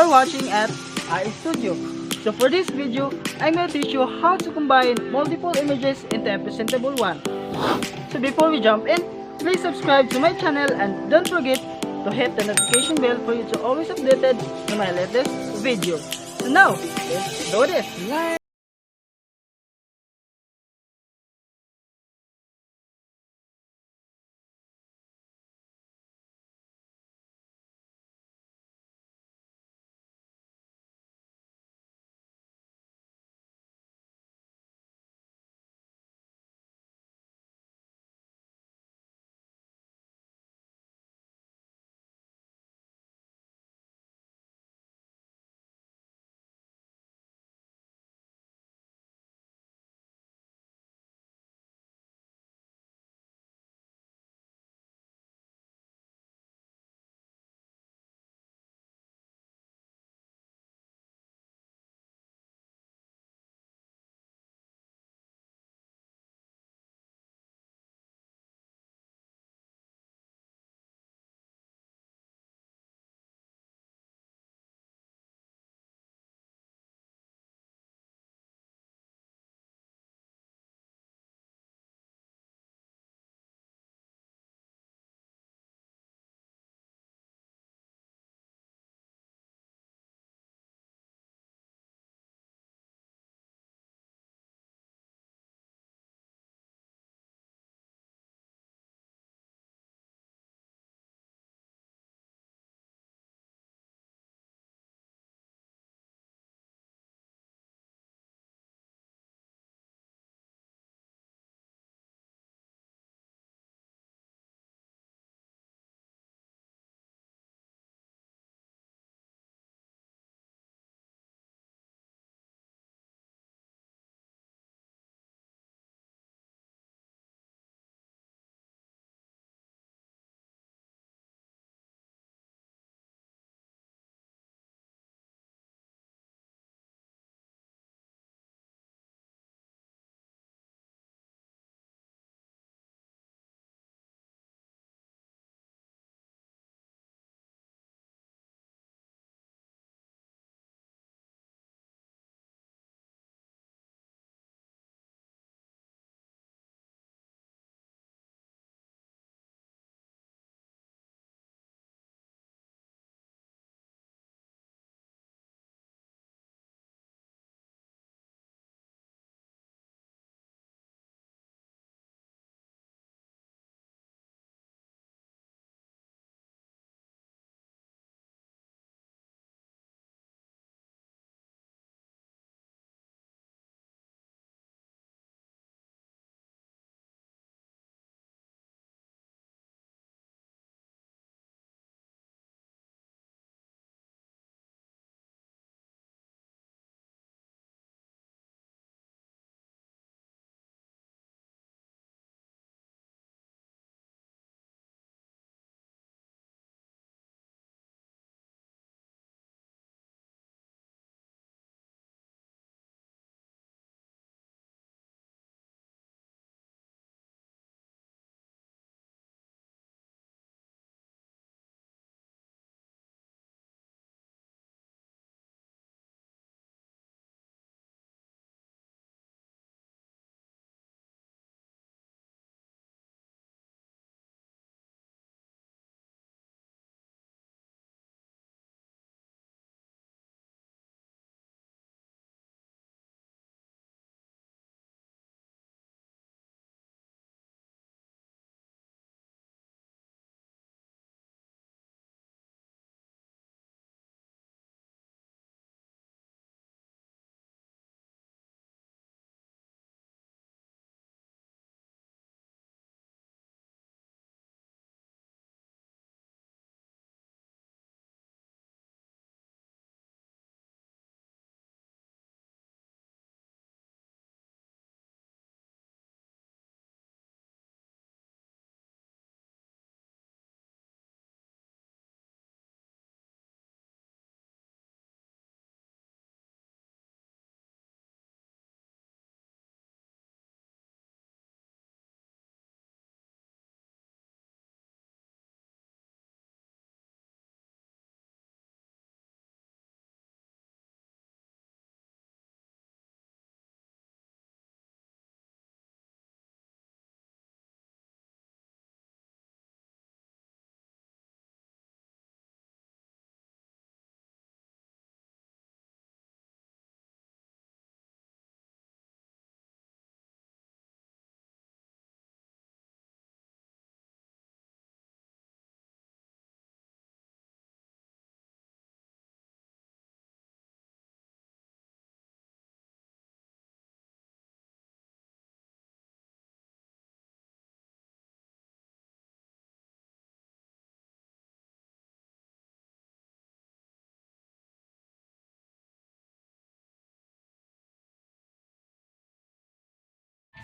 are watching at iStudio. So for this video, I'm going to teach you how to combine multiple images into a presentable one. So before we jump in, please subscribe to my channel and don't forget to hit the notification bell for you to always updated on my latest video. So now, let's do this.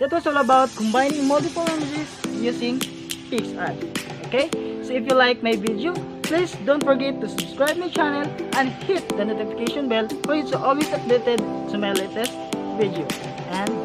that was all about combining multiple images using PicsArt. Okay, so if you like my video, please don't forget to subscribe my channel and hit the notification bell for you to always updated to my latest video. And